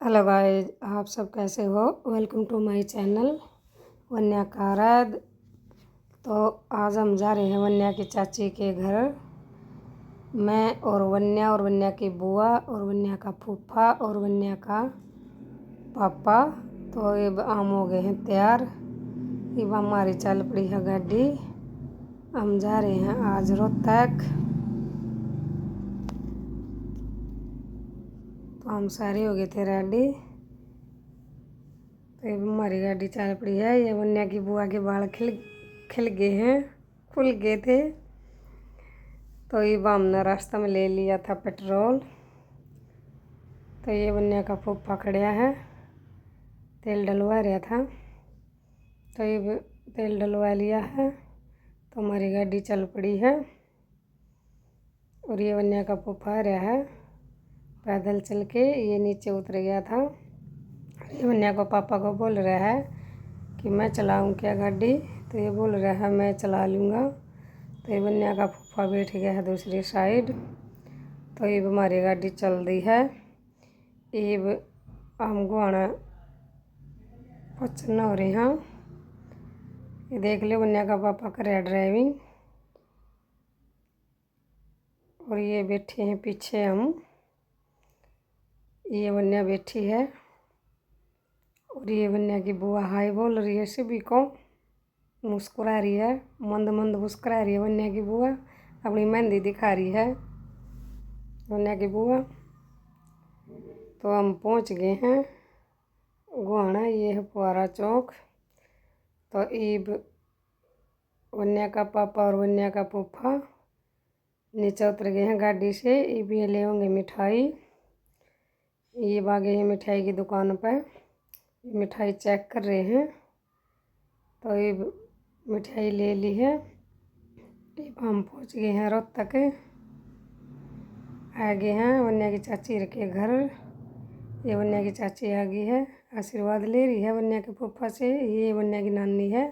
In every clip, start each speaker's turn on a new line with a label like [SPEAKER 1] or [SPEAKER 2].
[SPEAKER 1] Hello guys, आप सब कैसे हो। वेलकम टू माय चैनल वन्या का राज। तो आज हम जा रहे हैं वन्या की चाची के घर। मैं और वन्या की बुआ और वन्या का फूफा और वन्या का पापा। तो ये हम हो गए हैं तैयार। ये हमारी चल पड़ी है गाड़ी। हम जा रहे हैं आज रोहतक। तो हम सारे हो गए थे रेडी। तो ये हमारी गाड़ी चल पड़ी है। ये वन्या की बुआ के बाल खिल गए हैं, खुल गए थे। तो ये हमने रास्ता में ले लिया था पेट्रोल। तो ये वन्या का फूफा खड़ा है, तेल डलवा रहा था। तो ये तेल डलवा लिया है तो हमारी गाड़ी चल पड़ी है। और ये वन्या का फूफा आ रहा है पैदल चल के। ये नीचे उतर गया था। ये वन्या को पापा को बोल रहा है कि मैं चलाऊं क्या गाड़ी। तो ये बोल रहा है मैं चला लूँगा। तो ये वन्या का फूफा बैठ गया है दूसरी साइड। तो ये हमारी गाड़ी चल रही है। ये हम गुआना पहुँचना हो रहे हैं। ये देख लो वन्या का पापा कर रहा है ड्राइविंग। और ये बैठे हैं पीछे हम। ये वन्या बैठी है और ये वन्या की बुआ हाय बोल रही है सभी को, मुस्कुरा रही है, मंद मंद मुस्कुरा रही है। वन्या की बुआ अपनी मेहंदी दिखा रही है वन्या की बुआ। तो हम पहुंच गए हैं गुआना। ये है पुआरा चौक। तो ईब वन्या का पापा और वन्या का फूफा नीचे उतर गए हैं गाड़ी से। ईब ये ले होंगे मिठाई। ये भागे हैं मिठाई की दुकान पर, मिठाई चेक कर रहे हैं। तो ये मिठाई ले ली है। हम पहुंच गए हैं रोहतक। आ गए हैं वन्या की चाची के घर। ये वन्या की चाची आ गई है, आशीर्वाद ले रही है वन्या के फूफा से। ये वन्या की नानी है,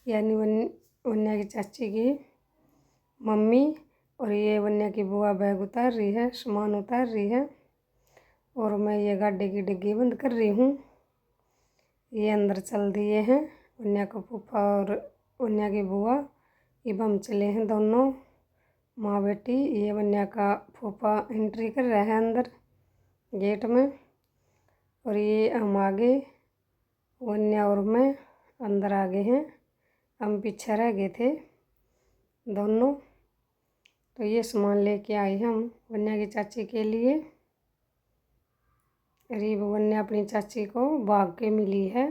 [SPEAKER 1] यानी वन्या की चाची की मम्मी। और ये वन्या की बुआ बैग उतार रही है, सामान उतार रही है। और मैं ये गाड़ी की डिग्गी बंद कर रही हूँ। ये अंदर चल दिए हैं वन्या का फूफा और वन्या की बुआ। अब हम चले हैं दोनों माँ बेटी। ये वन्या का फूफा एंट्री कर रहा है अंदर गेट में। और ये हम आगे वन्या और मैं अंदर आ गए हैं। हम पीछे रह गए थे दोनों। तो ये सामान लेके आए हम वन्या की चाची के लिए। रीब वन्या अपनी चाची को भाग के मिली है।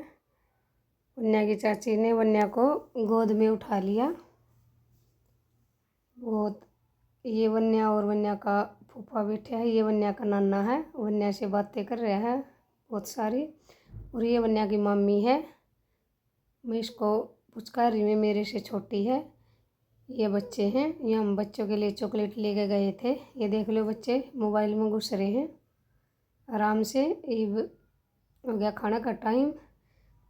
[SPEAKER 1] वन्या की चाची ने वन्या को गोद में उठा लिया बहुत। ये वन्या और वन्या का फूफा बैठा है। ये वन्या का नाना है, वन्या से बातें कर रहा है बहुत सारी। और ये वन्या की मम्मी है, मैं इसको पुचकार रही हूँ, मेरे से छोटी है। ये बच्चे हैं, ये हम बच्चों के लिए चॉकलेट लेके गए थे। ये देख लो बच्चे मोबाइल में घुस रहे हैं आराम से। ये हो गया खाना का टाइम।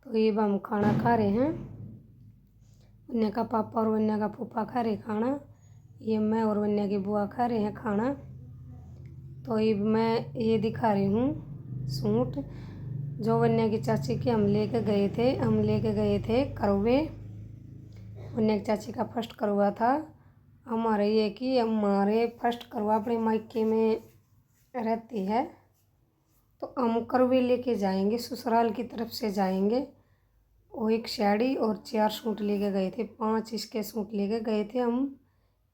[SPEAKER 1] तो ये हम खाना खा रहे हैं। वन्या का पापा और वन्या का फूफा खा रहे खाना। ये मैं और वन्या की बुआ खा रहे हैं खाना। तो ये मैं ये दिखा रही हूँ सूट जो वन्या की चाची के हम लेके गए थे। हम लेके गए थे करवे। वन्या की चाची का फर्स्ट करवा था। हमारे ये कि हमारे फर्स्ट करवा अपने मायके में रहती है। तो हम करवे लेके जाएंगे, ससुराल की तरफ से जाएंगे। वो एक साड़ी और 4 सूट लेके गए थे, 5 इसके सूट लेके गए थे हम।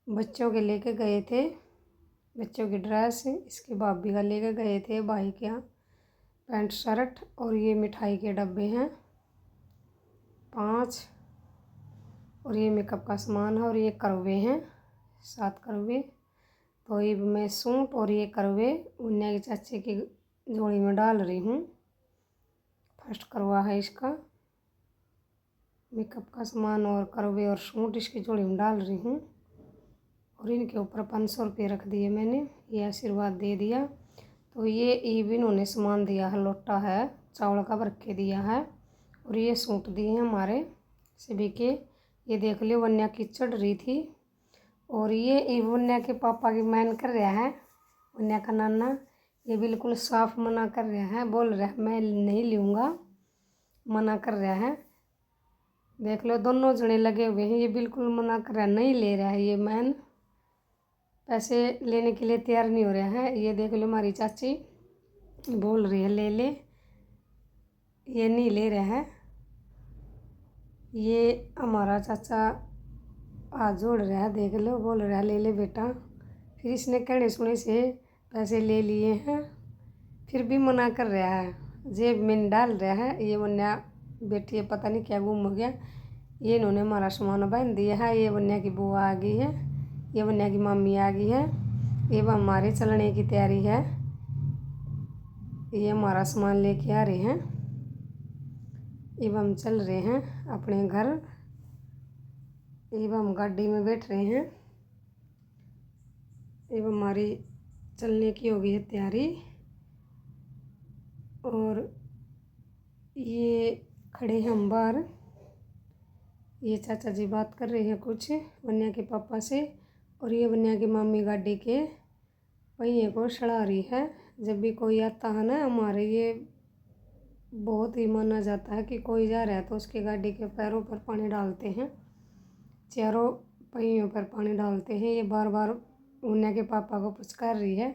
[SPEAKER 1] बच्चों के लेके गए थे, बच्चों की ड्रेस। इसके भाभी का लेके गए थे, भाई के यहाँ पैंट शर्ट। और ये मिठाई के डब्बे हैं 5। और ये मेकअप का सामान है। और ये करवे हैं 7 करवे। तो ये मैं सूट और ये करवे वन्या की चाची की झोली में डाल रही हूँ। फर्स्ट करवा है इसका। मेकअप का सामान और करवे और सूट इसकी झोली में डाल रही हूँ। और इनके ऊपर 500 रुपये रख दिए मैंने, ये आशीर्वाद दे दिया। तो ये इन्होंने सामान दिया है, लोटा है चावल का भर के दिया है। और ये सूट दिए हैं हमारे सभी के। ये देख लो वन्या की चढ़ रही थी। और ये वन्या के पापा की मैन कर रहा है वन्या का नाना। ये बिल्कुल साफ मना कर रहा है, बोल रहा है मैं नहीं लूँगा, मना कर रहा है। देख लो दोनों जने लगे हुए हैं, ये बिल्कुल मना कर रहा है, नहीं ले रहा है। ये मैन पैसे लेने के लिए तैयार नहीं हो रहा है। ये देख लो हमारी चाची बोल रही है ले ले, ये नहीं ले रहा है। ये हमारा चाचा हाथ जोड़ रहा है, देख लो, बोल रहा है ले ले बेटा। फिर इसने कहने सुने से पैसे ले लिए हैं, फिर भी मना कर रहा है, जेब में डाल रहा है। ये वन्या बेटी है, पता नहीं क्या गुम हो गया। ये इन्होंने हमारा सामान बांध दिया है। ये वन्या की बुआ आ गई है, ये वन्या की मम्मी आ गई है। ये हमारे चलने की तैयारी है, ये हमारा सामान लेके आ रहे हैं। अब हम चल रहे हैं अपने घर। अब हम गाड़ी में बैठ रहे हैं। अब हमारी चलने की हो गई है तैयारी। और ये खड़े हैं हम बाहर। ये चाचा जी बात कर रहे हैं कुछ वन्या के पापा से, और ये वन्या की मम्मी गाड़ी के पहिए को सड़ा रही है। जब भी कोई आता है ना हमारे, ये बहुत ही माना जाता है कि कोई जा रहा है तो उसकी गाड़ी के पैरों पर पानी डालते हैं, चारों पहियों पर पानी डालते हैं। ये बार बार वन्या के पापा को पुचकार रही है,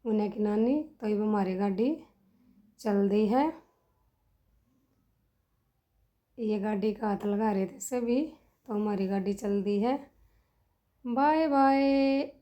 [SPEAKER 1] वन्या की नानी। तो ये हमारी गाड़ी चल दी है। ये गाड़ी का हाथ लगा रहे थे सभी, तो हमारी गाड़ी चल दी है। Bye bye.